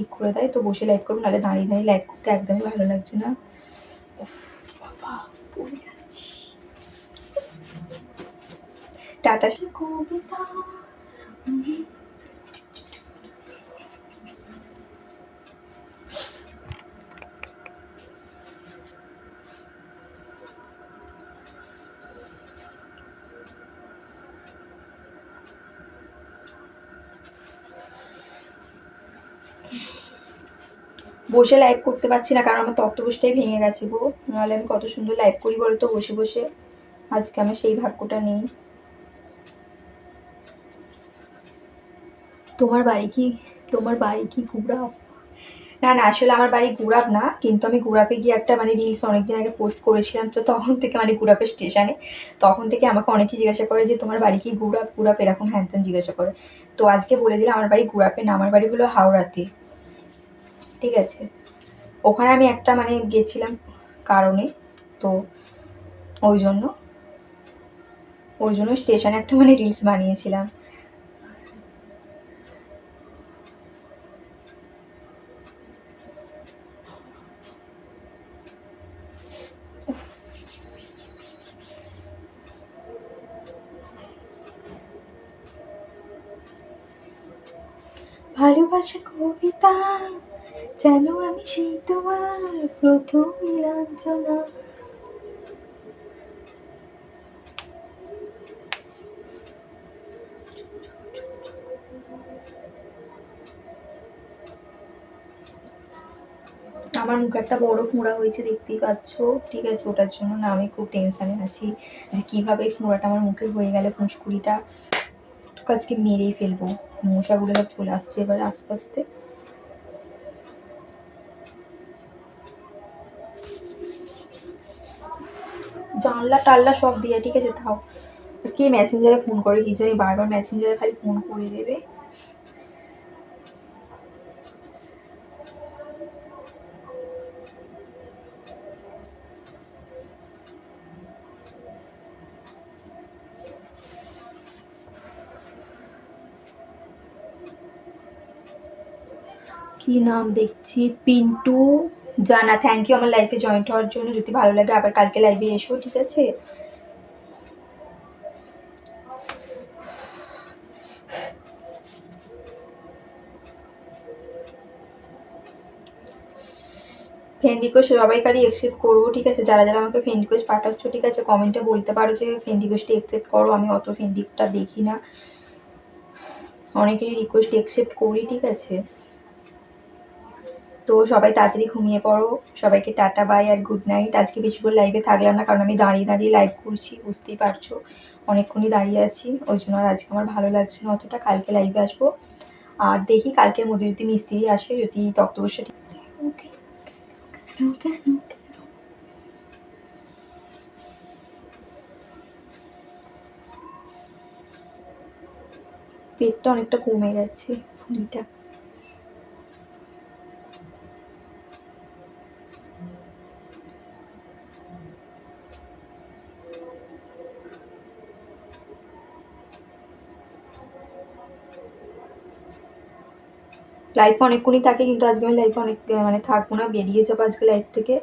ঠিক করে দেয়, তো বসে লাইভ করবো, নাহলে দাঁড়িয়ে দাঁড়িয়ে লাইভ করতে একদমই ভালো লাগছে না। উফ বাবা, পড়ে যাচ্ছি। টাটা কবিতা। বসে লাইভ করতে পারছি না, কারণ আমার তক্তপোষটাই ভেঙে গেছে গো, নাহলে আমি কত সুন্দর লাইভ করি বলতো বসে বসে। আজকে আমার সেই ভাগ্যটা নেই। তোমার বাড়ি কি গুড়াপ? না না, আসলে আমার বাড়ি গুড়াপ না, কিন্তু আমি গুড়াপে গিয়ে একটা মানে রিলস অনেকদিন আগে পোস্ট করেছিলাম, তো তখন থেকে মানে গুড়াপের স্টেশনে, তখন থেকে আমাকে অনেকেই জিজ্ঞাসা করে যে তোমার বাড়ি কি গুড়াপ গুড়াপ এরকম হ্যান ত্যান জিজ্ঞাসা করে। তো আজকে বলে দিলাম আমার বাড়ি গুড়াপে না, আমার বাড়ি হলো হাওড়াতে। ঠিক আছে, ওখানে আমি একটা মানে গেছিলাম কারণে, তো ওই জন্য স্টেশনে একটা মানে রিলস বানিয়েছিলাম। ভালোবাসা কবিতা, যেন আমি সেই তোমার প্রথম নীলাঞ্জনা। আমার মুখে একটা বড় ফোঁড়া হয়েছে, দেখতেই পাচ্ছ। ঠিক আছে, ওটার জন্য না আমি খুব টেনশানে আছি যে কীভাবে এই ফোঁড়াটা আমার মুখে হয়ে গেলে ফুঁসকুড়িটা আজকে মেরেই ফেলবো। মশাগুলো সব চলে আসছে এবার আস্তে আস্তে। জানলা টাল্লা সব দিয়ে, ঠিক আছে, তাও কে মেসেঞ্জারে ফোন করে কি জানি, বারবার মেসেঞ্জারে খালি ফোন করে দেবে। কি নাম দেখছি, পিন্টু জানা, থ্যাংক ইউ আমার লাইফে জয়েন্ট হওয়ার জন্য। যদি ভালো লাগে আবার কালকে লাইভে এসো, ঠিক আছে। ফ্রেন্ড রিকোয়েস্ট সবাইকারই অ্যাকসেপ্ট করবো, ঠিক আছে। যারা যারা আমাকে ফ্রেন্ড রিকোয়েস্ট পাঠাচ্ছ, ঠিক আছে, কমেন্টে বলতে পারো যে ফ্রেন্ড রিকোয়েস্টে অ্যাকসেপ্ট করো। আমি অত ফ্রেন্ড রিকোয়েস্টটা দেখি না, অনেকেরই রিকোয়েস্ট অ্যাকসেপ্ট করি, ঠিক আছে। তো সবাই তাড়াতাড়ি ঘুমিয়ে পড়ো, সবাইকে টাটা বাই আর গুড নাইট। আজকে বেশিক্ষণ লাইভে থাকলাম না, কারণ আমি দাঁড়িয়ে দাঁড়িয়ে লাইভ করছি, বুঝতেই পারছো অনেকক্ষণই দাঁড়িয়ে আছি, ওই জন্য আর আজকে আমার ভালো লাগছে না অতটা। কালকে লাইভে আসবো, আর দেখি কালকের মধ্যে যদি মিস্ত্রি আসে, যদি তক্তপোষটা ঠিক। ওকে, পেটটা অনেকটা কমে গেছে, ফুলিটা। লাইফে অনেকক্ষণই থাকে, কিন্তু আজকে আমি লাইফে অনেক মানে থাকবো না, বেরিয়ে যাবো আজকে লাইফ থেকে।